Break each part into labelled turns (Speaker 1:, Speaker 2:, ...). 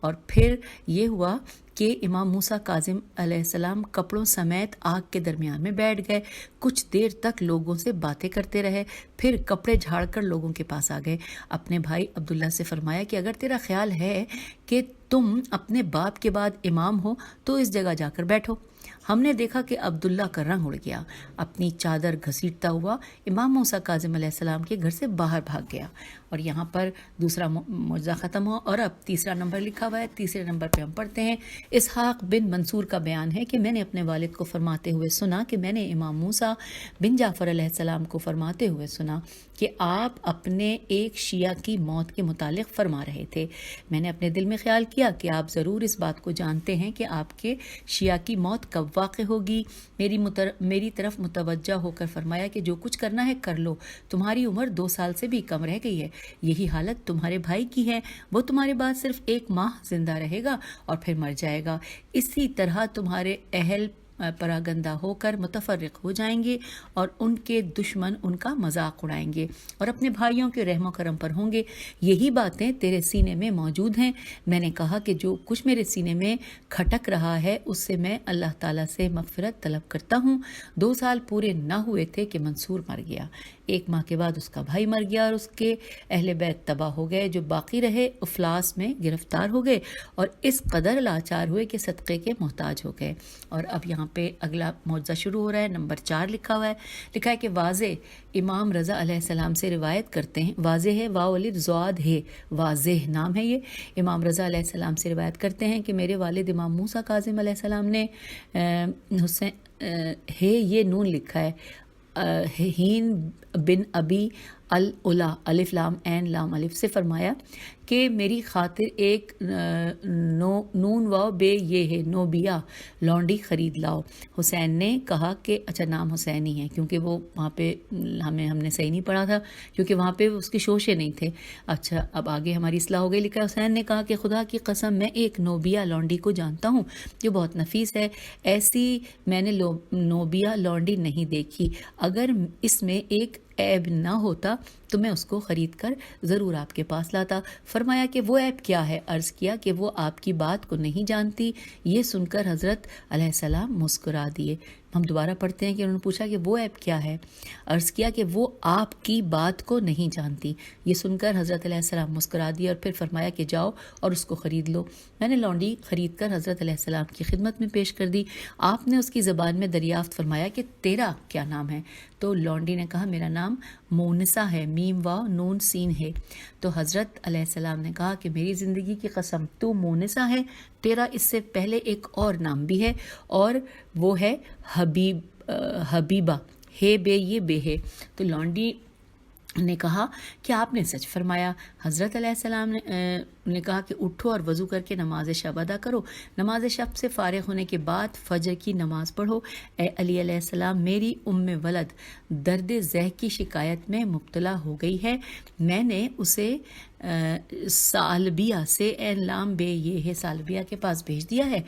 Speaker 1: اور پھر یہ ہوا کہ امام موسیٰ کاظم علیہ السلام کپڑوں سمیت آگ کے درمیان میں بیٹھ گئے، کچھ دیر تک لوگوں سے باتیں کرتے رہے، پھر کپڑے جھاڑ کر لوگوں کے پاس آ گئے۔ اپنے بھائی عبداللہ سے فرمایا کہ اگر تیرا خیال ہے کہ تم اپنے باپ کے بعد امام ہو تو اس جگہ جا کر بیٹھو۔ ہم نے دیکھا کہ عبداللہ کا رنگ اڑ گیا، اپنی چادر گھسیٹتا ہوا امام موسیٰ کاظم علیہ السلام کے گھر سے باہر بھاگ گیا۔ اور یہاں پر دوسرا معجزہ ختم ہوا، اور اب تیسرا نمبر لکھا ہوا ہے۔ تیسرے نمبر پہ ہم پڑھتے ہیں، اسحاق بن منصور کا بیان ہے کہ میں نے اپنے والد کو فرماتے ہوئے سنا کہ میں نے امام موسیٰ بن جعفر علیہ السلام کو فرماتے ہوئے سنا کہ آپ اپنے ایک شیعہ کی موت کے متعلق فرما رہے تھے۔ میں نے اپنے دل میں خیال کیا کہ آپ ضرور اس بات کو جانتے ہیں کہ آپ کے شیعہ کی موت کب واقع ہوگی۔ میری طرف متوجہ ہو کر فرمایا کہ جو کچھ کرنا ہے کر لو، تمہاری عمر 2 سال سے بھی کم رہ گئی ہے، یہی حالت تمہارے بھائی کی ہے، وہ تمہارے بعد صرف 1 ماہ زندہ رہے گا اور پھر مر جائے گا۔ اسی طرح تمہارے اہل پراگندہ ہو کر متفرق ہو جائیں گے اور ان کے دشمن ان کا مذاق اڑائیں گے اور اپنے بھائیوں کے رحم و کرم پر ہوں گے۔ یہی باتیں تیرے سینے میں موجود ہیں۔ میں نے کہا کہ جو کچھ میرے سینے میں کھٹک رہا ہے اس سے میں اللہ تعالیٰ سے مغفرت طلب کرتا ہوں۔ 2 سال پورے نہ ہوئے تھے کہ منصور مر گیا۔ 1 ماہ کے بعد اس کا بھائی مر گیا اور اس کے اہل بیت تباہ ہو گئے، جو باقی رہے افلاس میں گرفتار ہو گئے اور اس قدر لاچار ہوئے کہ صدقے کے محتاج ہو گئے۔ اور اب یہاں پہ اگلا معجزہ شروع ہو رہا ہے، نمبر 4 لکھا ہوا ہے۔ لکھا ہے کہ واضح امام رضا علیہ السلام سے روایت کرتے ہیں، واضح ہے واو الف زواد ہے، واضح نام ہے یہ۔ امام رضا علیہ السلام سے روایت کرتے ہیں کہ میرے والد امام موسیٰ کاظم علیہ السلام نے حسین ہے، یہ نون لکھا ہے، ہین بن ابی العلا الف لام عین لام الف سے فرمایا کہ میری خاطر ایک نون واو بے یہ ہے نوبیہ لونڈی خرید لاؤ۔ حسین نے کہا کہ اچھا نام حسین ہی ہے، کیونکہ وہ وہاں پہ ہم نے صحیح نہیں پڑھا تھا، کیونکہ وہاں پہ اس کے شوشے نہیں تھے۔ اچھا اب آگے ہماری اصلاح ہو گئی۔ لکھا حسین نے کہا کہ خدا کی قسم میں ایک نوبیہ لونڈی کو جانتا ہوں جو بہت نفیس ہے، ایسی میں نے نوبیہ لونڈی نہیں دیکھی، اگر اس میں ایک عیب نہ ہوتا تو میں اس کو خرید کر ضرور آپ کے پاس لاتا۔ فرمایا کہ وہ عیب کیا ہے؟ عرض کیا کہ وہ آپ کی بات کو نہیں جانتی۔ یہ سن کر حضرت علیہ السلام مسکرا دیے۔ ہم دوبارہ پڑھتے ہیں کہ انہوں نے پوچھا کہ وہ عیب کیا ہے؟ عرض کیا کہ وہ آپ کی بات کو نہیں جانتی۔ یہ سن کر حضرت علیہ السلام مسکرا دیے اور پھر فرمایا کہ جاؤ اور اس کو خرید لو۔ میں نے لونڈی خرید کر حضرت علیہ السلام کی خدمت میں پیش کر دی۔ آپ نے اس کی زبان میں دریافت فرمایا کہ تیرا کیا نام ہے؟ تو لونڈی نے کہا میرا نام مونسہ ہے، میم واو نون سین ہے۔ تو حضرت علیہ السلام نے کہا کہ میری زندگی کی قسم تو مونسہ ہے، تیرا اس سے پہلے ایک اور نام بھی ہے اور وہ ہے حبیبہ، ہے بے یہ بے ہے۔ تو لونڈی نے کہا کہ آپ نے سچ فرمایا۔ حضرت علیہ السلام نے کہا کہ اٹھو اور وضو کر کے نماز شب ادا کرو، نماز شب سے فارغ ہونے کے بعد فجر کی نماز پڑھو۔ اے علی علیہ السلام، میری ولد درد ذہ کی شکایت میں مبتلا ہو گئی ہے، میں نے اسے سالبیہ سے این لام بے یہ ہے سالبیہ کے پاس بھیج دیا ہے،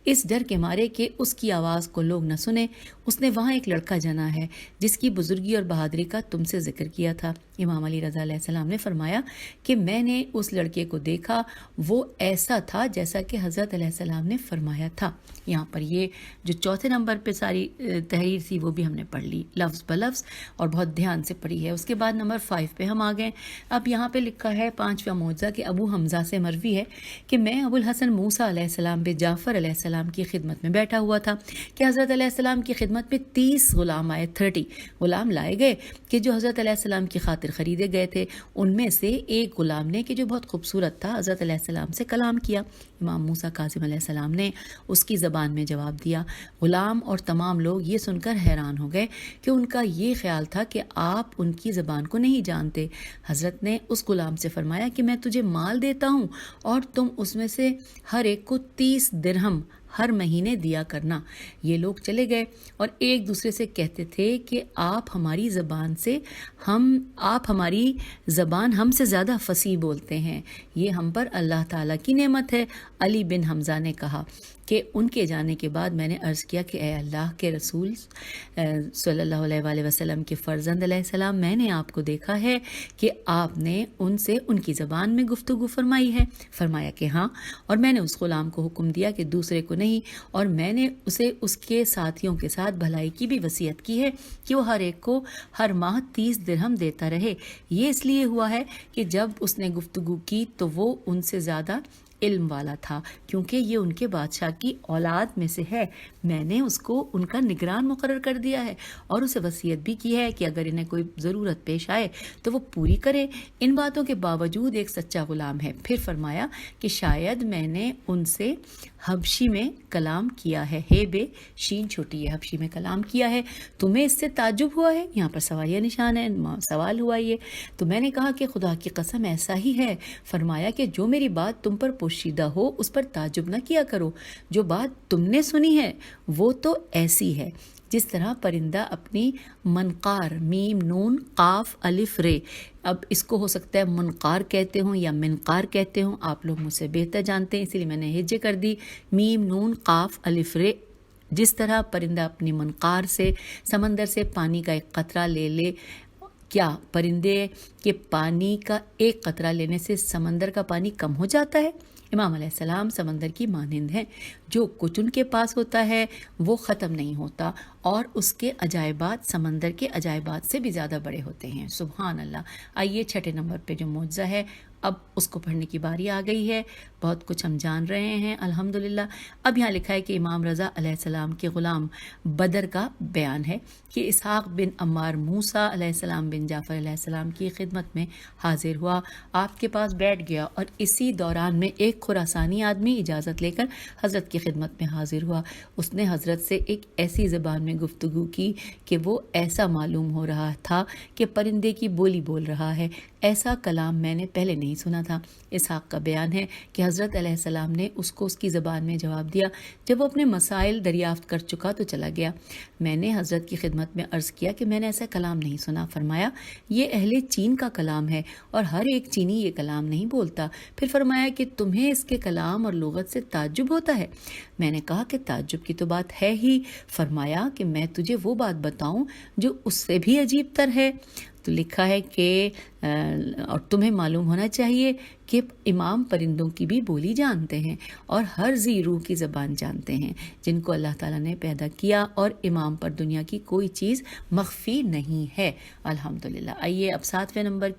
Speaker 1: اس ڈر کے مارے کہ اس کی آواز کو لوگ نہ سنیں۔ اس نے وہاں ایک لڑکا جنا ہے جس کی بزرگی اور بہادری کا تم سے ذکر کیا تھا۔ امام علی رضا علیہ السلام نے فرمایا کہ میں نے اس لڑکے کو دیکھا، وہ ایسا تھا جیسا کہ حضرت علیہ السلام نے فرمایا تھا۔ یہاں پر یہ جو 4 نمبر پہ ساری تحریر تھی وہ بھی ہم نے پڑھ لی لفظ بلفظ اور بہت دھیان سے پڑھی ہے۔ اس کے بعد نمبر 5 پہ ہم آ گئے۔ اب یہاں پہ لکھا ہے 5واں معجزہ کہ ابو حمزہ سے مروی ہے کہ میں ابو الحسن موسیٰ علیہ السلام بن جعفر علیہ السلام کی خدمت میں بیٹھا ہوا تھا کہ حضرت علیہ السلام کی خدمت میں 30 غلام آئے، 30 غلام لائے گئے کہ جو حضرت علیہ السلام کی خاطر خریدے گئے تھے۔ ان میں سے ایک غلام نے کہ جو بہت خوبصورت تھا حضرت علیہ السلام سے کلام کیا۔ امام موسیٰ کاظم علیہ السلام نے اس کی زبان میں جواب دیا۔ غلام اور تمام لوگ یہ سن کر حیران ہو گئے کہ ان کا یہ خیال تھا کہ آپ ان کی زبان کو نہیں جانتے۔ حضرت نے اس غلام سے فرمایا کہ میں تجھے مال دیتا ہوں اور تم اس میں سے ہر ایک کو 30 درہم ہر مہینے دیا کرنا۔ یہ لوگ چلے گئے اور ایک دوسرے سے کہتے تھے کہ آپ ہماری زبان ہم سے زیادہ فصیح بولتے ہیں، یہ ہم پر اللہ تعالیٰ کی نعمت ہے۔ علی بن حمزہ نے کہا کہ ان کے جانے کے بعد میں نے عرض کیا کہ اے اللہ کے رسول صلی اللہ علیہ وآلہ وسلم کے فرزند علیہ السلام، میں نے آپ کو دیکھا ہے کہ آپ نے ان سے ان کی زبان میں گفتگو فرمائی ہے۔ فرمایا کہ ہاں، اور میں نے اس غلام کو حکم دیا کہ دوسرے کو نہیں، اور میں نے اسے اس کے ساتھیوں کے ساتھ بھلائی کی بھی وصیت کی ہے کہ وہ ہر ایک کو ہر ماہ 30 درہم دیتا رہے۔ یہ اس لیے ہوا ہے کہ جب اس نے گفتگو کی تو وہ ان سے زیادہ علم والا تھا، کیونکہ یہ ان کے بادشاہ کی اولاد میں سے ہے۔ میں نے اس کو ان کا نگران مقرر کر دیا ہے اور اسے وصیت بھی کی ہے کہ اگر انہیں کوئی ضرورت پیش آئے تو وہ پوری کرے۔ ان باتوں کے باوجود ایک سچا غلام ہے۔ پھر فرمایا کہ شاید میں نے ان سے حبشی میں کلام کیا ہے، ہے بے شین چھوٹی ہے، حبشی میں کلام کیا ہے، تمہیں اس سے تعجب ہوا ہے؟ یہاں پر سوالیہ نشان ہے، سوال ہوا یہ۔ تو میں نے کہا کہ خدا کی قسم ایسا ہی ہے۔ فرمایا کہ جو میری بات تم پر پوشیدہ ہو اس پر تعجب نہ کیا کرو، جو بات تم نے سنی ہے وہ تو ایسی ہے جس طرح پرندہ اپنی منقار، میم نون قاف الف رے، اب اس کو ہو سکتا ہے منقار کہتے ہوں یا منقار کہتے ہوں، آپ لوگ مجھ سے بہتر جانتے ہیں، اسی لیے میں نے ہجے کر دی، میم نون قاف الف رے۔ جس طرح پرندہ اپنی منقار سے سمندر سے پانی کا ایک قطرہ لے لے، کیا پرندے کے پانی کا ایک قطرہ لینے سے سمندر کا پانی کم ہو جاتا ہے؟ امام علیہ السلام سمندر کی مانند ہیں، جو کچھ ان کے پاس ہوتا ہے وہ ختم نہیں ہوتا، اور اس کے عجائبات سمندر کے عجائبات سے بھی زیادہ بڑے ہوتے ہیں۔ سبحان اللہ۔ آئیے چھٹے نمبر پہ جو معجزہ ہے اب اس کو پڑھنے کی باری آ گئی ہے۔ بہت کچھ ہم جان رہے ہیں الحمدللہ۔ اب یہاں لکھا ہے کہ امام رضا علیہ السلام کے غلام بدر کا بیان ہے کہ اسحاق بن عمار موسیٰ علیہ السلام بن جعفر علیہ السلام کی خدمت میں حاضر ہوا، آپ کے پاس بیٹھ گیا، اور اسی دوران میں ایک خراسانی آدمی اجازت لے کر حضرت کی خدمت میں حاضر ہوا۔ اس نے حضرت سے ایک ایسی زبان میں گفتگو کی کہ وہ ایسا معلوم ہو رہا تھا کہ پرندے کی بولی بول رہا ہے۔ ایسا کلام میں نے پہلے نہیں سنا تھا۔ اسحاق کا بیان ہے کہ حضرت علیہ السلام نے اس کو اس کی زبان میں جواب دیا۔ جب وہ اپنے مسائل دریافت کر چکا تو چلا گیا۔ میں نے حضرت کی خدمت میں عرض کیا کہ میں نے ایسا کلام نہیں سنا۔ فرمایا یہ اہل چین کا کلام ہے اور ہر ایک چینی یہ کلام نہیں بولتا۔ پھر فرمایا کہ تمہیں اس کے کلام اور لغت سے تعجب ہوتا ہے؟ میں نے کہا کہ تعجب کی تو بات ہے ہی۔ فرمایا کہ میں تجھے وہ بات بتاؤں جو اس سے بھی عجیب تر ہے؟ تو لکھا ہے کہ اور تمہیں معلوم ہونا چاہیے کہ امام پرندوں کی بھی بولی جانتے ہیں اور ہر ذی روح کی زبان جانتے ہیں جن کو اللہ تعالیٰ نے پیدا کیا، اور امام پر دنیا کی کوئی چیز مخفی نہیں ہے الحمدللہ۔ آئیے اب 7ویں نمبر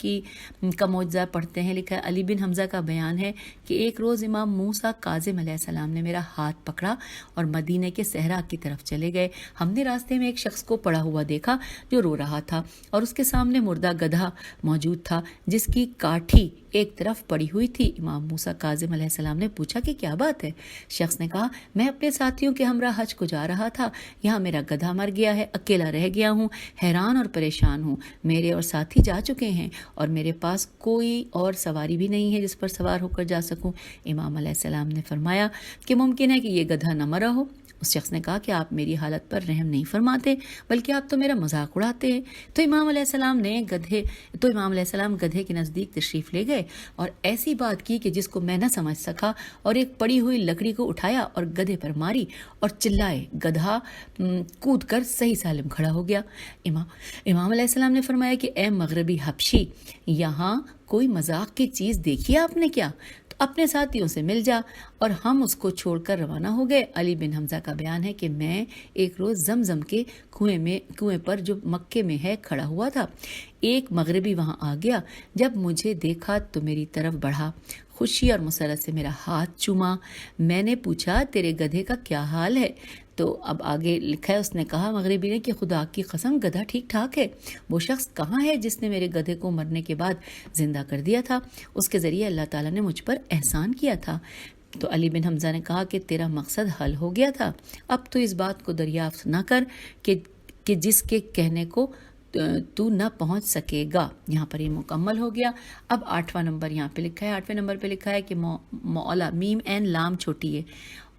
Speaker 1: کا معجزہ پڑھتے ہیں۔ لکھا ہے علی بن حمزہ کا بیان ہے کہ ایک روز امام موسیٰ کاظم علیہ السلام نے میرا ہاتھ پکڑا اور مدینے کے صحرا کی طرف چلے گئے۔ ہم نے راستے میں ایک شخص کو پڑا ہوا دیکھا جو رو رہا تھا، اور اس کے سامنے مردہ گدھا موجود تھا جس کی کاٹھی ایک طرف پڑی ہوئی تھی۔ امام موسیٰ کاظم علیہ السلام نے پوچھا کہ کیا بات ہے؟ شخص نے کہا میں اپنے ساتھیوں کے ہمراہ حج کو جا رہا تھا، یہاں میرا گدھا مر گیا ہے، اکیلا رہ گیا ہوں، حیران اور پریشان ہوں۔ میرے اور ساتھی جا چکے ہیں اور میرے پاس کوئی اور سواری بھی نہیں ہے جس پر سوار ہو کر جا سکوں۔ امام علیہ السلام نے فرمایا کہ ممکن ہے کہ یہ گدھا نہ مرا ہو۔ اس شخص نے کہا کہ آپ میری حالت پر رحم نہیں فرماتے بلکہ آپ تو میرا مذاق اڑاتے ہیں۔ تو امام علیہ السلام گدھے کے نزدیک تشریف لے گئے اور ایسی بات کی کہ جس کو میں نہ سمجھ سکا، اور ایک پڑی ہوئی لکڑی کو اٹھایا اور گدھے پر ماری اور چلائے۔ گدھا کود کر صحیح سالم کھڑا ہو گیا۔ امام علیہ السلام نے فرمایا کہ اے مغربی حبشی، یہاں کوئی مذاق کی چیز دیکھی آپ نے کیا؟ اپنے ساتھیوں سے مل جا۔ اور ہم اس کو چھوڑ کر روانہ ہو گئے۔ علی بن حمزہ کا بیان ہے کہ میں ایک روز زمزم کے کنویں پر جو مکے میں ہے کھڑا ہوا تھا۔ ایک مغربی وہاں آ گیا، جب مجھے دیکھا تو میری طرف بڑھا، خوشی اور مسرت سے میرا ہاتھ چوما۔ میں نے پوچھا تیرے گدھے کا کیا حال ہے؟ تو اب آگے لکھا ہے، اس نے کہا مغربی نے کہ خدا کی قسم گدھا ٹھیک ٹھاک ہے۔ وہ شخص کہاں ہے جس نے میرے گدھے کو مرنے کے بعد زندہ کر دیا تھا؟ اس کے ذریعے اللہ تعالیٰ نے مجھ پر احسان کیا تھا۔ تو علی بن حمزہ نے کہا کہ تیرا مقصد حل ہو گیا تھا، اب تو اس بات کو دریافت نہ کر کہ جس کے کہنے کو تو نہ پہنچ سکے گا۔ یہاں پر یہ مکمل ہو گیا۔ اب 8واں نمبر یہاں پہ لکھا ہے۔ 8ویں نمبر پہ لکھا ہے کہ مولا، میم این لام چھوٹی ہے،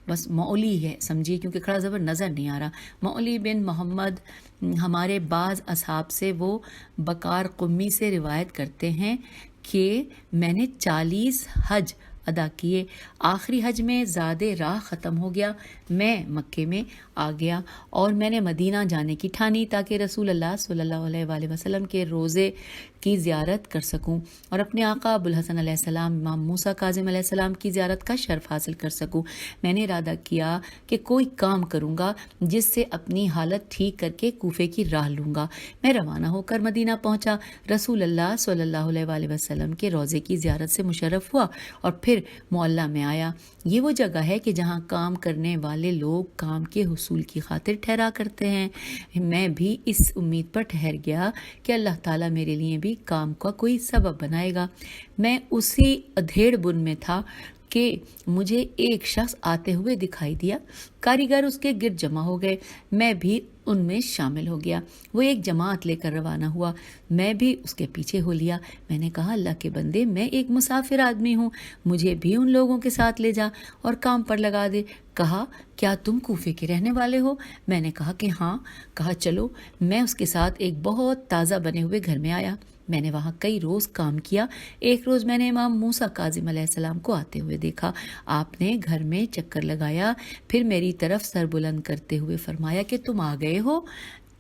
Speaker 1: بس مولوی ہے سمجھیے، کیونکہ کھڑا زبر نظر نہیں آ رہا. مولوی بن محمد ہمارے بعض اصحاب سے وہ بکار قمی سے روایت کرتے ہیں کہ میں نے 40 حج ادا کیے. آخری حج میں زادِ راہ ختم ہو گیا. میں مکے میں آ گیا اور میں نے مدینہ جانے کی ٹھانی تاکہ رسول اللہ صلی اللہ علیہ وآلہ وسلم کے روزے کی زیارت کر سکوں اور اپنے آقا ابوالحسن علیہ السلام امام موسیٰ کاظم علیہ السلام کی زیارت کا شرف حاصل کر سکوں. میں نے ارادہ کیا کہ کوئی کام کروں گا جس سے اپنی حالت ٹھیک کر کے کوفے کی راہ لوں گا. میں روانہ ہو کر مدینہ پہنچا. رسول اللہ صلی اللہ علیہ وآلہ وسلم کے روزے کی زیارت سے مشرف ہوا اور پھر معلیٰ میں آیا. یہ وہ جگہ ہے کہ جہاں کام کرنے والے لوگ کام کے حصول کی خاطر ٹھہرا کرتے ہیں. میں بھی اس امید پر ٹھہر گیا کہ اللہ تعالیٰ میرے لیے بھی کام کا کوئی سبب بنائے گا. میں اسی ادھیڑ بن میں تھا کہ مجھے ایک شخص آتے ہوئے دکھائی دیا. کاریگر اس کے گرد جمع ہو گئے. میں بھی ان میں شامل ہو گیا. وہ ایک جماعت لے کر روانہ ہوا. میں بھی اس کے پیچھے ہو لیا. میں نے کہا اللہ کے بندے، میں ایک مسافر آدمی ہوں، مجھے بھی ان لوگوں کے ساتھ لے جا اور کام پر لگا دے. کہا کیا تم کوفے کے رہنے والے ہو؟ میں نے کہا کہ ہاں. کہا چلو. میں اس کے ساتھ ایک بہت تازہ بنے ہوئے گھر میں آیا. میں نے وہاں کئی روز کام کیا. ایک روز میں نے امام موسیٰ کاظم علیہ السلام کو آتے ہوئے دیکھا. آپ نے گھر میں چکر لگایا، پھر میری طرف سر بلند کرتے ہوئے فرمایا کہ تم آ گئے ہو،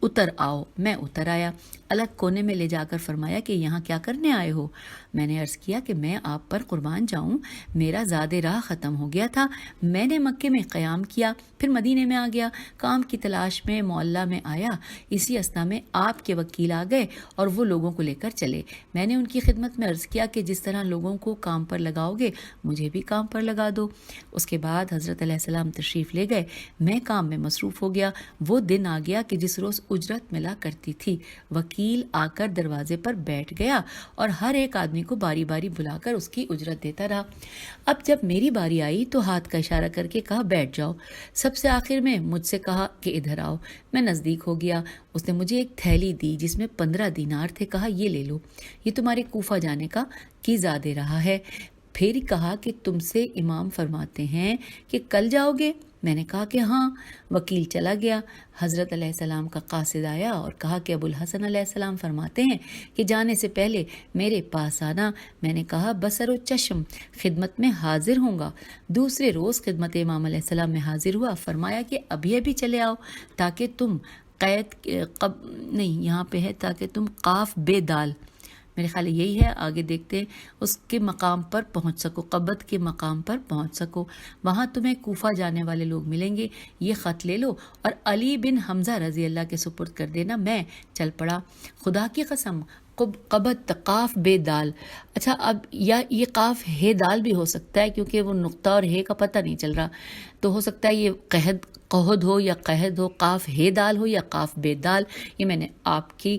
Speaker 1: اتر آؤ. میں اتر آیا. الگ کونے میں لے جا کر فرمایا کہ یہاں کیا کرنے آئے ہو؟ میں نے عرض کیا کہ میں آپ پر قربان جاؤں، میرا زادِ راہ ختم ہو گیا تھا. میں نے مکے میں قیام کیا، پھر مدینے میں آ گیا. کام کی تلاش میں معلیٰ میں آیا. اسی اثنا میں آپ کے وکیل آ گئے اور وہ لوگوں کو لے کر چلے. میں نے ان کی خدمت میں عرض کیا کہ جس طرح لوگوں کو کام پر لگاؤ گے مجھے بھی کام پر لگا دو. اس کے بعد حضرت علیہ السلام تشریف لے گئے. میں کام میں مصروف ہو گیا. وہ دن آ گیا کہ جس روز اجرت ملا کرتی تھی. وکیل آ کر دروازے پر بیٹھ گیا اور ہر ایک آدمی کو باری باری بلا کر اس کی اجرت دیتا رہا. اب جب میری باری آئی تو ہاتھ کا اشارہ کر کے کہا بیٹھ جاؤ. سب سے آخر میں مجھ سے کہا کہ ادھر آؤ. میں نزدیک ہو گیا. اس نے مجھے ایک تھیلی دی جس میں 15 دینار تھے. کہا یہ لے لو، یہ تمہارے کوفہ جانے کا کی زادِ راہ ہے. پھر کہا کہ تم سے امام فرماتے ہیں کہ کل جاؤ گے؟ میں نے کہا کہ ہاں. وکیل چلا گیا. حضرت علیہ السلام کا قاصد آیا اور کہا کہ ابوالحسن علیہ السلام فرماتے ہیں کہ جانے سے پہلے میرے پاس آنا. میں نے کہا بصر و چشم، خدمت میں حاضر ہوں گا. دوسرے روز خدمت امام علیہ السلام میں حاضر ہوا. فرمایا کہ ابھی ابھی چلے آؤ تاکہ تم یہاں پہ ہے تاکہ تم قاف بے دال، میرے خیال یہی ہے، آگے دیکھتے ہیں، اس کے مقام پر پہنچ سکو، قبت کے مقام پر پہنچ سکو. وہاں تمہیں کوفہ جانے والے لوگ ملیں گے. یہ خط لے لو اور علی بن حمزہ رضی اللہ کے سپرد کر دینا. میں چل پڑا. خدا کی قسم قبت قاف بے دال. اچھا اب یا یہ قاف ہے دال بھی ہو سکتا ہے کیونکہ وہ نقطہ اور ہے کا پتہ نہیں چل رہا، تو ہو سکتا ہے یہ قہد ہو یا قہد ہو، قاف ہے دال ہو یا قاف بے دال. یہ میں نے آپ کی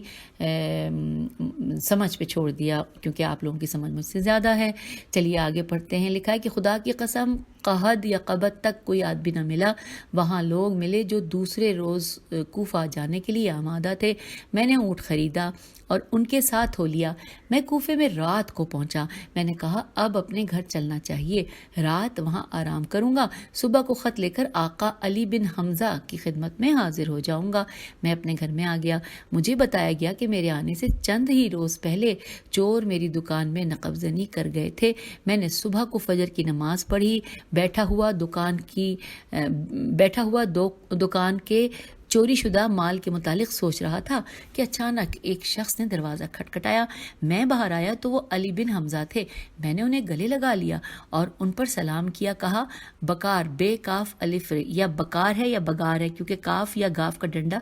Speaker 1: سمجھ پہ چھوڑ دیا کیونکہ آپ لوگوں کی سمجھ مجھ سے زیادہ ہے. چلیے آگے پڑھتے ہیں. لکھا ہے کہ خدا کی قسم قہد یا قبت تک کوئی آدمی نہ ملا. وہاں لوگ ملے جو دوسرے روز کوفہ جانے کے لیے آمادہ تھے. میں نے اونٹ خریدا اور ان کے ساتھ ہو لیا. میں کوفے میں رات کو پہنچا. میں نے کہا اب اپنے گھر چلنا چاہیے، رات وہاں آرام کروں گا، صبح کو خط لے کر آقا علی بن حمزہ کی خدمت میں حاضر ہو جاؤں گا. میں اپنے گھر میں آ گیا. مجھے بتایا گیا کہ میرے آنے سے چند ہی روز پہلے چور میری دکان میں نقب زنی کر گئے تھے. میں نے صبح کو فجر کی نماز پڑھی. بیٹھا ہوا دکان کے چوری شدہ مال کے متعلق سوچ رہا تھا کہ اچانک ایک شخص نے دروازہ کھٹکھٹایا. میں باہر آیا تو وہ علی بن حمزہ تھے. میں نے انہیں گلے لگا لیا اور ان پر سلام کیا. کہا بکار بے کاف الف ر، یا بکار ہے یا بگار ہے کیونکہ کاف یا گاف کا ڈنڈا،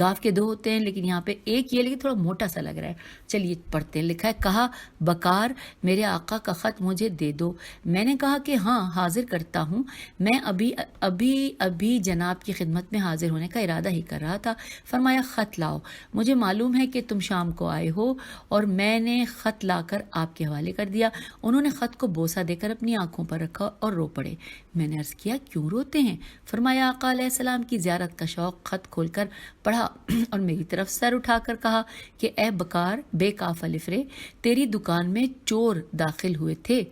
Speaker 1: گاف کے 2 ہوتے ہیں لیکن یہاں پہ ایک یہ لیکن تھوڑا موٹا سا لگ رہا ہے. چلیے پڑھتے ہیں. لکھا ہے کہا بکار میرے آقا کا خط مجھے دے دو. میں نے کہا کہ ہاں حاضر کرتا ہوں. میں ابھی جناب کی خدمت میں حاضر ہونے کا ارادہ ہی کر رہا تھا. فرمایا خط لاؤ. مجھے معلوم ہے کہ تم شام کو آئے ہو اور میں نے خط لا کر آپ کے حوالے کر دیا. انہوں نے خط کو بوسہ دے کر اپنی آنکھوں پر رکھا اور رو پڑے. میں نے عرض کیا کیوں روتے ہیں؟ فرمایا آقا علیہ السلام کی زیارت کا شوق. خط کھول کر پڑھا اور میری طرف سر اٹھا کر کہا کہ اے بکار بے کاف الف رے، تیری دکان میں چور داخل ہوئے تھے.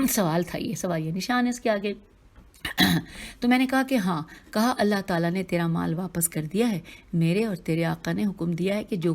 Speaker 1: سوال تھا، یہ سوال یہ نشان ہے اس کے آگے. تو میں نے کہا کہ ہاں. کہا اللہ تعالیٰ نے تیرا مال واپس کر دیا ہے. میرے اور تیرے آقا نے حکم دیا ہے کہ جو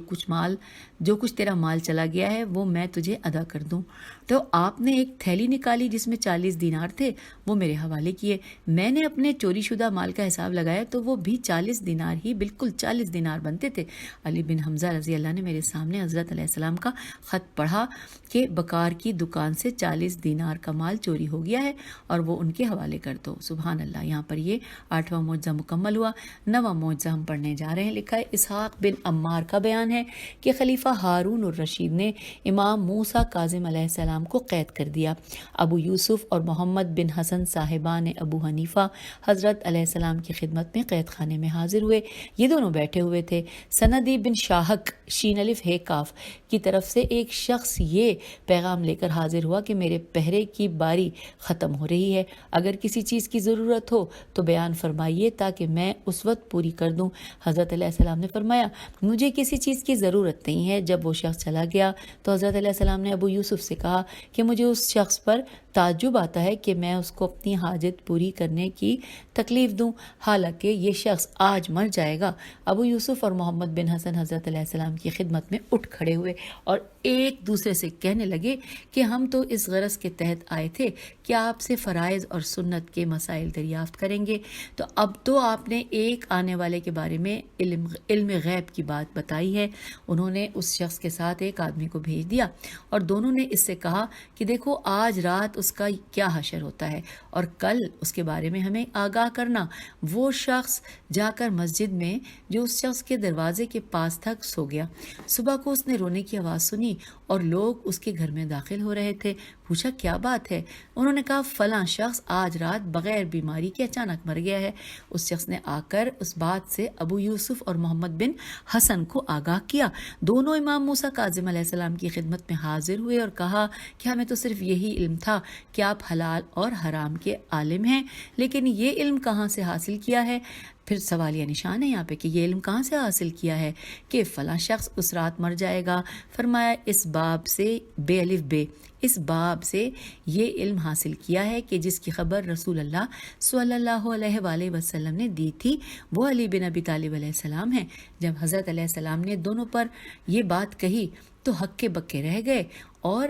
Speaker 1: کچھ تیرا مال چلا گیا ہے وہ میں تجھے ادا کر دوں. تو آپ نے ایک تھیلی نکالی جس میں 40 دینار تھے، وہ میرے حوالے کیے. میں نے اپنے چوری شدہ مال کا حساب لگایا تو وہ بھی 40 دینار ہی، بالکل 40 دینار بنتے تھے. علی بن حمزہ رضی اللہ نے میرے سامنے حضرت علیہ السلام کا خط پڑھا کہ بکار کی دکان سے 40 دینار کا مال چوری ہو گیا ہے اور وہ ان کے حوالے کر دو. سبحان اللہ. یہاں پر یہ 8واں معجزہ مکمل ہوا. 9واں معجزہ ہم پڑھنے جا رہے ہیں. لکھا ہے اسحاق بن عمار کا بیان ہے کہ خلیفہ ہارون الرشید نے امام موسیٰ کاظم علیہ السلام کو قید کر دیا. ابو یوسف اور محمد بن حسن صاحبان ابو حنیفہ حضرت علیہ السلام کی خدمت میں قید خانے میں حاضر ہوئے. یہ دونوں بیٹھے ہوئے تھے. سندی بن شاہک شین الف ہے کاف کی طرف سے ایک شخص یہ پیغام لے کر حاضر ہوا کہ میرے پہرے کی باری ختم ہو رہی ہے، اگر کسی چیز کی ضرورت ہو تو بیان فرمائیے تاکہ میں اس وقت پوری کر دوں. حضرت علیہ السلام نے فرمایا مجھے کسی چیز کی ضرورت نہیں ہے. جب وہ شخص چلا گیا تو حضرت علیہ السلام نے ابو یوسف سے کہا کہ مجھے اس شخص پر تعجب آتا ہے کہ میں اس کو اپنی حاجت پوری کرنے کی تکلیف دوں، حالانکہ یہ شخص آج مر جائے گا. ابو یوسف اور محمد بن حسن حضرت علیہ السلام کی خدمت میں اٹھ کھڑے ہوئے اور ایک دوسرے سے کہنے لگے کہ ہم تو اس غرض کے تحت آئے تھے کہ آپ سے فرائض اور سنت کے مسائل دریافت کریں گے. تو اب تو آپ نے ایک آنے والے کے بارے میں علم غیب کی بات بتائی ہے. انہوں نے اس شخص کے ساتھ ایک آدمی کو بھیج دیا اور دونوں نے اس سے کہا کہ دیکھو آج رات اس کا کیا حشر ہوتا ہے اور کل اس کے بارے میں ہمیں آگاہ کرنا. وہ شخص جا کر مسجد میں جو اس شخص کے دروازے کے پاس تک سو گیا. صبح کو اس نے رونے کی آواز سنی اور لوگ اس کے گھر میں داخل ہو رہے تھے. پوچھا کیا بات ہے؟ انہوں نے کہا فلاں شخص آج رات بغیر بیماری کے اچانک مر گیا ہے. اس شخص نے آ کر اس بات سے ابو یوسف اور محمد بن حسن کو آگاہ کیا. دونوں امام موسیٰ کاظم علیہ السلام کی خدمت میں حاضر ہوئے اور کہا کہ ہمیں تو صرف یہی علم تھا کہ آپ حلال اور حرام کے عالم ہیں، لیکن یہ علم کہاں سے حاصل کیا ہے؟ پھر سوالیہ نشان ہے یہاں پہ کہ یہ علم کہاں سے حاصل کیا ہے کہ فلاں شخص اس رات مر جائے گا. فرمایا اس باب سے بے الف بے، اس باب سے یہ علم حاصل کیا ہے کہ جس کی خبر رسول اللہ صلی اللہ علیہ وآلہ وسلم نے دی تھی وہ علی بن ابی طالب علیہ السلام ہیں. جب حضرت علیہ السلام نے دونوں پر یہ بات کہی تو ہکے بکے رہ گئے اور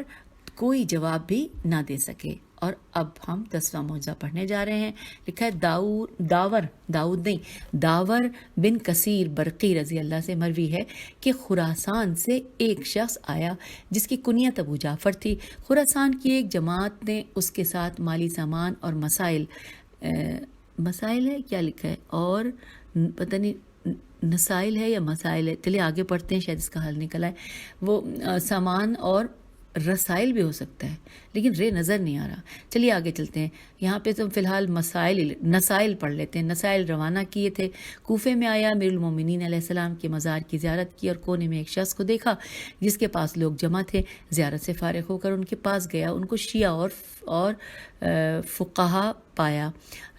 Speaker 1: کوئی جواب بھی نہ دے سکے. اور اب ہم 10واں معجزہ پڑھنے جا رہے ہیں. لکھا ہے داور بن کثیر برقی رضی اللہ سے مروی ہے کہ خراسان سے ایک شخص آیا جس کی کنیت ابو جعفر تھی. خراسان کی ایک جماعت نے اس کے ساتھ مالی سامان اور مسائل ہے کیا لکھا ہے اور پتہ نہیں نسائل ہے یا مسائل ہے، چلیے آگے پڑھتے ہیں شاید اس کا حل نکلا ہے. وہ سامان اور رسائل بھی ہو سکتا ہے لیکن رے نظر نہیں آ رہا. چلیے آگے چلتے ہیں. یہاں پہ تو فی الحال نسائل پڑھ لیتے ہیں. نسائل روانہ کیے تھے. کوفے میں آیا، امیر المومنین علیہ السلام کے مزار کی زیارت کی اور کونے میں ایک شخص کو دیکھا جس کے پاس لوگ جمع تھے. زیارت سے فارغ ہو کر ان کے پاس گیا. ان کو شیعہ اور فقہا پایا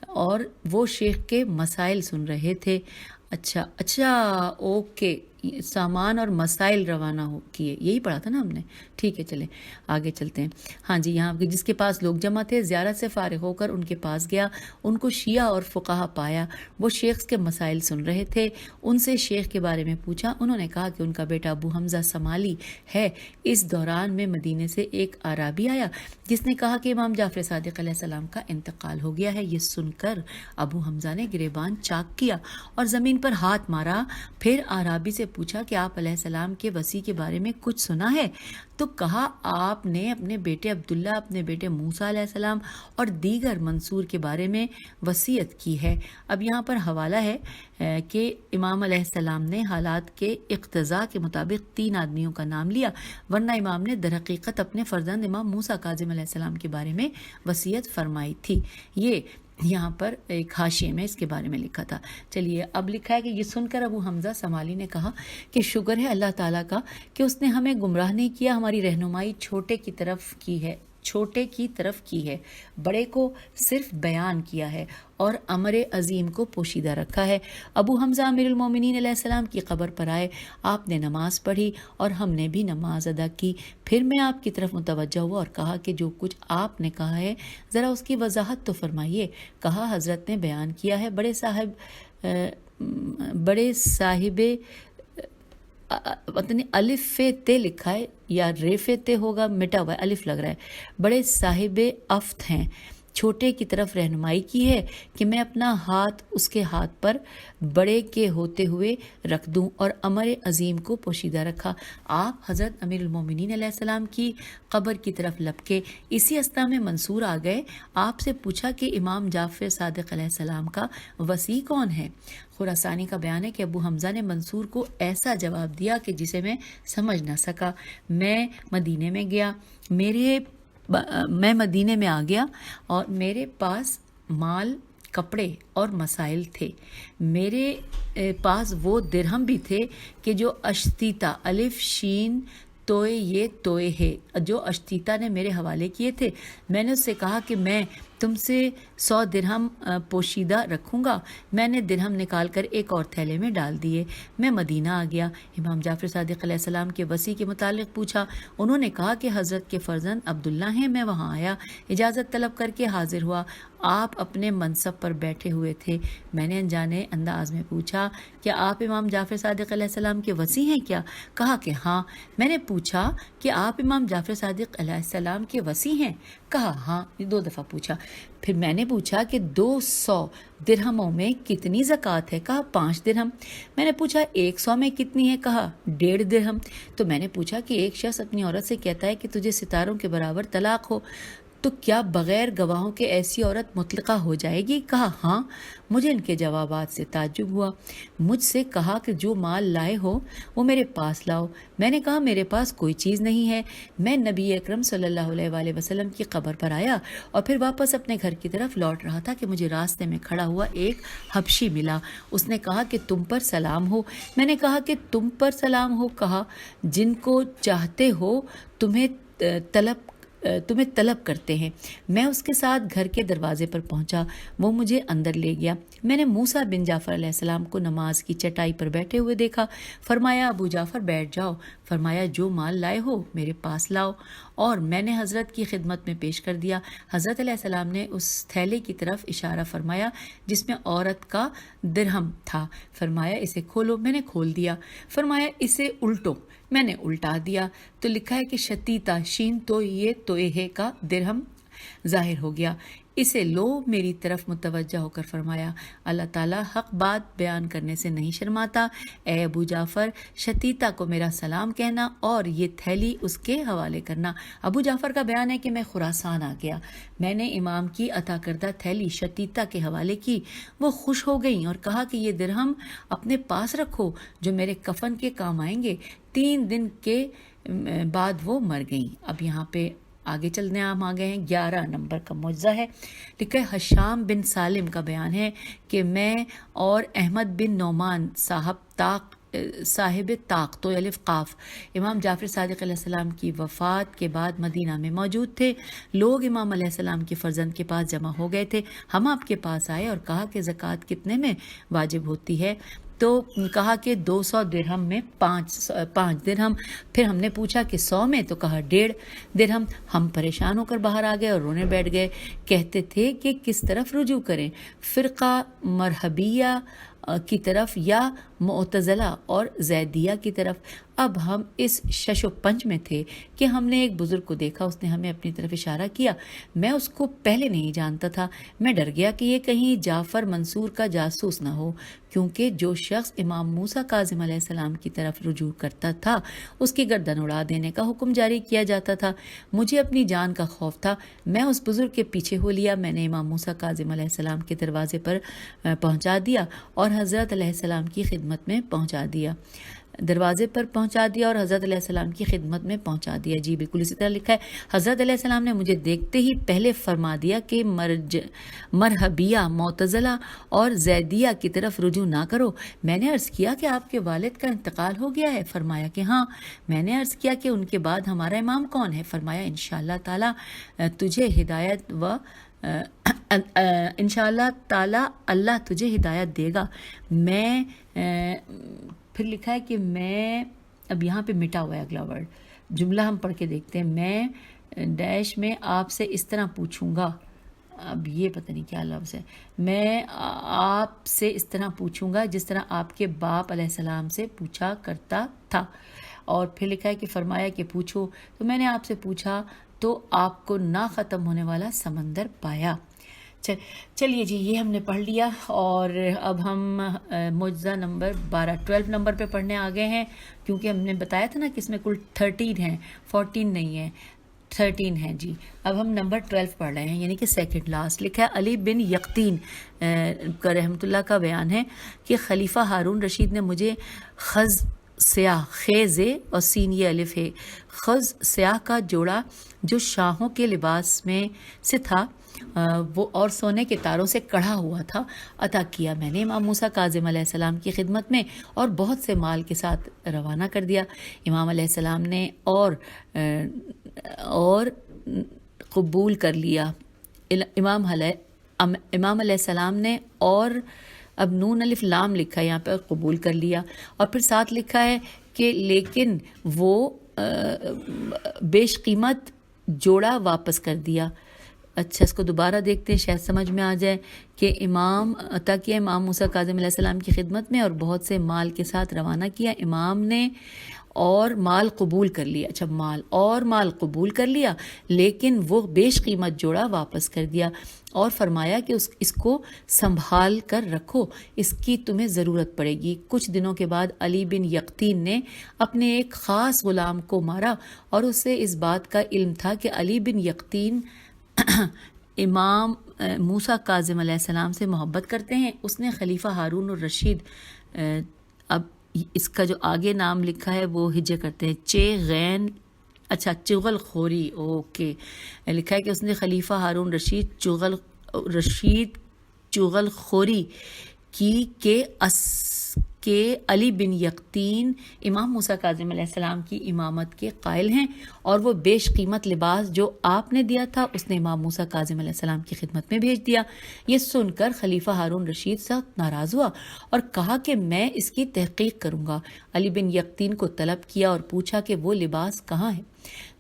Speaker 1: اور وہ شیخ کے مسائل سن رہے تھے. اچھا اوکے، سامان اور مسائل روانہ کیے، یہی پڑھا تھا نا ہم نے. ٹھیک ہے چلیں آگے چلتے ہیں. ہاں جی، یہاں جس کے پاس لوگ جمع تھے، زیارت سے فارغ ہو کر ان کے پاس گیا. ان کو شیعہ اور فقہا پایا. وہ شیخ کے مسائل سن رہے تھے. ان سے شیخ کے بارے میں پوچھا. انہوں نے کہا کہ ان کا بیٹا ابو حمزہ سمالی ہے. اس دوران میں مدینے سے ایک عرابی آیا جس نے کہا کہ امام جعفر صادق علیہ السلام کا انتقال ہو گیا ہے. یہ سن کر ابو حمزہ نے گریبان چاک کیا اور زمین پر ہاتھ مارا. پھر عرابی سے پوچھا کہ آپ علیہ السلام کے وصی کے بارے میں کچھ سنا ہے؟ تو کہا آپ نے اپنے بیٹے عبداللہ، اپنے بیٹے موسیٰ علیہ السلام اور دیگر منصور کے بارے میں وصیت کی ہے. اب یہاں پر حوالہ ہے کہ امام علیہ السلام نے حالات کے اقتضاء کے مطابق 3 آدمیوں کا نام لیا، ورنہ امام نے در حقیقت اپنے فرزند امام موسیٰ کاظم علیہ السلام کے بارے میں وصیت فرمائی تھی. یہ یہاں پر ایک حاشیے میں اس کے بارے میں لکھا تھا. چلیے اب لکھا ہے کہ یہ سن کر ابو حمزہ سمالی نے کہا کہ شکر ہے اللہ تعالیٰ کا کہ اس نے ہمیں گمراہ نہیں کیا، ہماری رہنمائی چھوٹے کی طرف کی ہے، چھوٹے کی طرف کی ہے، بڑے کو صرف بیان کیا ہے اور امر عظیم کو پوشیدہ رکھا ہے۔ ابو حمزہ امیر المومنین علیہ السلام کی قبر پر آئے، آپ نے نماز پڑھی اور ہم نے بھی نماز ادا کی۔ پھر میں آپ کی طرف متوجہ ہوا اور کہا کہ جو کچھ آپ نے کہا ہے ذرا اس کی وضاحت تو فرمائیے۔ کہا حضرت نے بیان کیا ہے، بڑے صاحب پتہ نہیں الف تے لکھا ہے یا ریف تے ہوگا، مٹا ہوا ہے، الف لگ رہا ہے، بڑے صاحب افت ہیں، چھوٹے کی طرف رہنمائی کی ہے کہ میں اپنا ہاتھ اس کے ہاتھ پر بڑے کے ہوتے ہوئے رکھ دوں اور امر عظیم کو پوشیدہ رکھا۔ آپ حضرت امیر المومنین علیہ السلام کی قبر کی طرف لپکے، اسی اسنا میں منصور آ گئے، آپ سے پوچھا کہ امام جعفر صادق علیہ السلام کا وصی کون ہے؟ خراسانی کا بیان ہے کہ ابو حمزہ نے منصور کو ایسا جواب دیا کہ جسے میں سمجھ نہ سکا۔ میں مدینے میں آ گیا اور میرے پاس مال، کپڑے اور مسائل تھے۔ میرے پاس وہ درہم بھی تھے کہ جو اشتیتا الف شین توئے یہ توئے ہے جو اشتیتا نے میرے حوالے کیے تھے۔ میں نے اس سے کہا کہ میں تم سے 100 درہم پوشیدہ رکھوں گا۔ میں نے درہم نکال کر ایک اور تھیلے میں ڈال دیے۔ میں مدینہ آ گیا، امام جعفر صادق علیہ السلام کے وصی کے متعلق پوچھا۔ انہوں نے کہا کہ حضرت کے فرزند عبداللہ ہیں۔ میں وہاں آیا، اجازت طلب کر کے حاضر ہوا۔ آپ اپنے منصب پر بیٹھے ہوئے تھے۔ میں نے انجانے انداز میں پوچھا کہ آپ امام جعفر صادق علیہ السلام کے وصی ہیں کیا؟ کہا کہ ہاں۔ میں نے پوچھا کہ آپ امام جعفر صادق علیہ السلام کے وصی ہیں؟ کہا ہاں۔ 2 دفعہ پوچھا۔ پھر میں نے پوچھا کہ 200 درہموں میں کتنی زکوٰۃ ہے؟ کہا 5 درہم۔ میں نے پوچھا 100 میں کتنی ہے؟ کہا 1.5 درہم۔ تو میں نے پوچھا کہ ایک شخص اپنی عورت سے کہتا ہے کہ تجھے ستاروں کے برابر طلاق ہو، تو کیا بغیر گواہوں کے ایسی عورت مطلقہ ہو جائے گی؟ کہا ہاں۔ مجھے ان کے جوابات سے تعجب ہوا۔ مجھ سے کہا کہ جو مال لائے ہو وہ میرے پاس لاؤ۔ میں نے کہا میرے پاس کوئی چیز نہیں ہے۔ میں نبی اکرم صلی اللہ علیہ وآلہ وسلم کی قبر پر آیا اور پھر واپس اپنے گھر کی طرف لوٹ رہا تھا کہ مجھے راستے میں کھڑا ہوا ایک حبشی ملا۔ اس نے کہا کہ تم پر سلام ہو۔ میں نے کہا کہ تم پر سلام ہو۔ کہا جن کو چاہتے ہو تمہیں طلب کرتے ہیں۔ میں اس کے ساتھ گھر کے دروازے پر پہنچا، وہ مجھے اندر لے گیا۔ میں نے موسیٰ بن جعفر علیہ السلام کو نماز کی چٹائی پر بیٹھے ہوئے دیکھا۔ فرمایا ابو جعفر بیٹھ جاؤ۔ فرمایا جو مال لائے ہو میرے پاس لاؤ، اور میں نے حضرت کی خدمت میں پیش کر دیا۔ حضرت علیہ السلام نے اس تھیلے کی طرف اشارہ فرمایا جس میں عورت کا درہم تھا۔ فرمایا اسے کھولو۔ میں نے کھول دیا۔ فرمایا اسے الٹو۔ میں نے الٹا دیا تو لکھا ہے کہ شتیتا شین تو یہ توئے ہے کا درہم ظاہر ہو گیا۔ اسے لو۔ میری طرف متوجہ ہو کر فرمایا اللہ تعالیٰ حق بات بیان کرنے سے نہیں شرماتا۔ اے ابو جعفر، شتیتا کو میرا سلام کہنا اور یہ تھیلی اس کے حوالے کرنا۔ ابو جعفر کا بیان ہے کہ میں خراسان آ گیا۔ میں نے امام کی عطا کردہ تھیلی شتیتا کے حوالے کی۔ وہ خوش ہو گئیں اور کہا کہ یہ درہم اپنے پاس رکھو جو میرے کفن کے کام آئیں گے۔ 3 دن کے بعد وہ مر گئیں۔ اب یہاں پہ آگے چلنے ہم آ گئے ہیں 11 نمبر کا معجزہ ہے۔ لکھا ہے حشام بن سالم کا بیان ہے کہ میں اور احمد بن نعمان صاحب طاق تو الف قاف امام جعفر صادق علیہ السلام کی وفات کے بعد مدینہ میں موجود تھے۔ لوگ امام علیہ السلام کے فرزند کے پاس جمع ہو گئے تھے۔ ہم آپ کے پاس آئے اور کہا کہ زکوٰۃ کتنے میں واجب ہوتی ہے؟ تو کہا کہ 200 درہم میں 5 درہم۔ پھر ہم نے پوچھا کہ 100 میں؟ تو کہا 1.5 درہم۔ ہم پریشان ہو کر باہر آ گئے اور رونے بیٹھ گئے۔ کہتے تھے کہ کس طرف رجوع کریں، فرقہ مرہبیہ کی طرف یا معتزلہ اور زیدیہ کی طرف؟ اب ہم اس شش و پنج میں تھے کہ ہم نے ایک بزرگ کو دیکھا، اس نے ہمیں اپنی طرف اشارہ کیا۔ میں اس کو پہلے نہیں جانتا تھا۔ میں ڈر گیا کہ یہ کہیں جعفر منصور کا جاسوس نہ ہو، کیونکہ جو شخص امام موسیٰ کاظم علیہ السلام کی طرف رجوع کرتا تھا اس کی گردن اڑا دینے کا حکم جاری کیا جاتا تھا۔ مجھے اپنی جان کا خوف تھا۔ میں اس بزرگ کے پیچھے ہو لیا۔ میں نے امام موسیٰ کاظم علیہ السلام کے دروازے پر پہنچا دیا اور حضرت علیہ السلام کی خدمت میں پہنچا دیا۔ دروازے پر پہنچا دیا اور حضرت علیہ السلام کی خدمت میں پہنچا دیا. جی بالکل اسی طرح لکھا ہے حضرت علیہ السلام نے مجھے دیکھتے ہی پہلے فرما دیا کہ مرحبیہ معتزلہ اور زیدیہ کی طرف رجوع نہ کرو. میں نے عرض کیا کہ آپ کے والد کا انتقال ہو گیا ہے؟ فرمایا کہ ہاں. میں نے عرض کیا کہ ان کے بعد ہمارا امام کون ہے؟ فرمایا انشاءاللہ تعالی تجھے ہدایت انشاءاللہ تعالی اللہ تجھے ہدایت دے گا. میں پھر لکھا ہے کہ میں اب یہاں پہ مٹا ہوا ہے اگلا ورڈ، جملہ ہم پڑھ کے دیکھتے ہیں. میں ڈیش میں آپ سے اس طرح پوچھوں گا. اب یہ پتہ نہیں کیا لفظ ہے. میں آپ سے اس طرح پوچھوں گا جس طرح آپ کے باپ علیہ السلام سے پوچھا کرتا تھا. اور پھر لکھا ہے کہ فرمایا کہ پوچھو. تو میں نے آپ سے پوچھا تو آپ کو نہ ختم ہونے والا سمندر پایا. چلیے جی یہ ہم نے پڑھ لیا، اور اب ہم معجزہ نمبر 12 نمبر پہ پڑھنے آ گئے ہیں، کیونکہ ہم نے بتایا تھا نا کہ اس میں کل 13 ہیں، 14 نہیں ہے، 13 ہیں. جی اب ہم نمبر 12 پڑھ رہے ہیں، یعنی کہ سیکنڈ لاسٹ. لکھا ہے علی بن یقطین کا رحمۃ اللہ کا بیان ہے کہ خلیفہ ہارون رشید نے مجھے خز سیاہ، خیز اور سین یہ الف ہے، خز سیاہ کا جوڑا جو شاہوں کے لباس میں سے تھا وہ اور سونے کے تاروں سے کڑھا ہوا تھا عطا کیا. میں نے امام موسیٰ کاظم علیہ السلام کی خدمت میں اور بہت سے مال کے ساتھ روانہ کر دیا. امام علیہ السلام نے اور قبول کر لیا. امام علیہ السلام نے اور اب نون الف لام لکھا ہے یہاں پہ، قبول کر لیا. اور پھر ساتھ لکھا ہے کہ لیکن وہ بیش قیمت جوڑا واپس کر دیا. اچھا اس کو دوبارہ دیکھتے ہیں شاید سمجھ میں آ جائے کہ امام عطا کیا امام موسیٰ کاظم علیہ السلام کی خدمت میں اور بہت سے مال کے ساتھ روانہ کیا. امام نے اور مال قبول کر لیا. اچھا مال قبول کر لیا لیکن وہ بیش قیمت جوڑا واپس کر دیا اور فرمایا کہ اس کو سنبھال کر رکھو، اس کی تمہیں ضرورت پڑے گی. کچھ دنوں کے بعد علی بن یقطین نے اپنے ایک خاص غلام کو مارا اور اسے اس بات کا علم تھا کہ علی بن یقطین امام موسیٰ کاظم علیہ السلام سے محبت کرتے ہیں. اس نے خلیفہ ہارون الرشید، اب اس کا جو آگے نام لکھا ہے وہ ہجے کرتے ہیں چغل خوری، اوکے لکھا ہے کہ اس نے خلیفہ ہارون رشید چغل خوری کی کہ علی بن یقطین امام موسیٰ کاظم علیہ السلام کی امامت کے قائل ہیں اور وہ بیش قیمت لباس جو آپ نے دیا تھا اس نے امام موسیٰ کاظم علیہ السلام کی خدمت میں بھیج دیا. یہ سن کر خلیفہ ہارون رشید سخت ناراض ہوا اور کہا کہ میں اس کی تحقیق کروں گا. علی بن یقطین کو طلب کیا اور پوچھا کہ وہ لباس کہاں ہے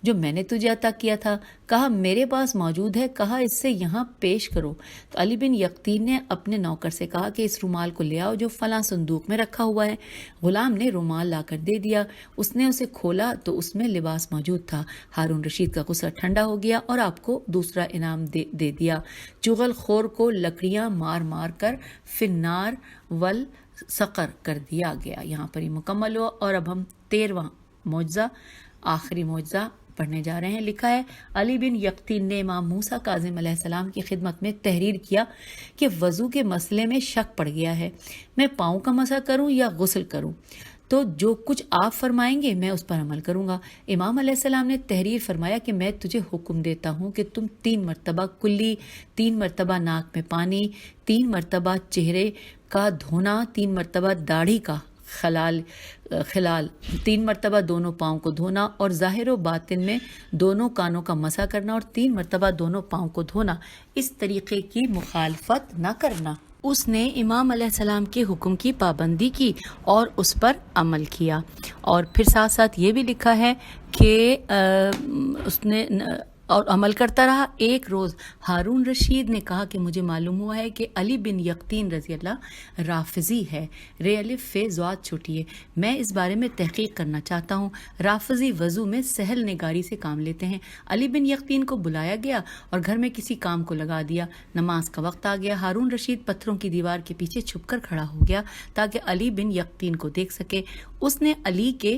Speaker 1: جو میں نے تجھے عطا کیا تھا؟ کہا میرے پاس موجود ہے. کہا اس سے یہاں پیش کرو. تو علی بن یقطین نے اپنے نوکر سے کہا کہ اس رومال کو لے آؤ جو فلاں صندوق میں رکھا ہوا ہے. غلام نے رومال لا کر دے دیا. اس نے اسے کھولا تو اس میں لباس موجود تھا. ہارون رشید کا غصہ ٹھنڈا ہو گیا اور آپ کو دوسرا انعام دے دیا. چغل خور کو لکڑیاں مار مار کر فنار والسقر کر دیا گیا. یہاں پر ہی مکمل ہوا. اور اب ہم 13واں معجزہ، آخری معجزہ پڑھنے جا رہے ہیں. لکھا ہے علی بن یقطین نے امام موسیٰ کاظم علیہ السلام کی خدمت میں تحریر کیا کہ وضو کے مسئلے میں شک پڑ گیا ہے، میں پاؤں کا مسح کروں یا غسل کروں؟ تو جو کچھ آپ فرمائیں گے میں اس پر عمل کروں گا. امام علیہ السلام نے تحریر فرمایا کہ میں تجھے حکم دیتا ہوں کہ تم 3 مرتبہ کلی، 3 مرتبہ ناک میں پانی، 3 مرتبہ چہرے کا دھونا، 3 مرتبہ داڑھی کا خلال، 3 مرتبہ دونوں پاؤں کو دھونا اور ظاہر و باطن میں دونوں کانوں کا مسح کرنا اور 3 مرتبہ دونوں پاؤں کو دھونا. اس طریقے کی مخالفت نہ کرنا. اس نے امام علیہ السلام کے حکم کی پابندی کی اور اس پر عمل کیا. اور پھر ساتھ ساتھ یہ بھی لکھا ہے کہ اس نے اور عمل کرتا رہا. ایک روز ہارون رشید نے کہا کہ مجھے معلوم ہوا ہے کہ علی بن یقطین رضی اللہ رافضی ہے، رے الف فے ضاد چھوٹی ہے، میں اس بارے میں تحقیق کرنا چاہتا ہوں. رافضی وضو میں سہل نگاری سے کام لیتے ہیں. علی بن یقطین کو بلایا گیا اور گھر میں کسی کام کو لگا دیا. نماز کا وقت آ گیا. ہارون رشید پتھروں کی دیوار کے پیچھے چھپ کر کھڑا ہو گیا تاکہ علی بن یقطین کو دیکھ سکے. اس نے علی کے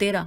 Speaker 1: 13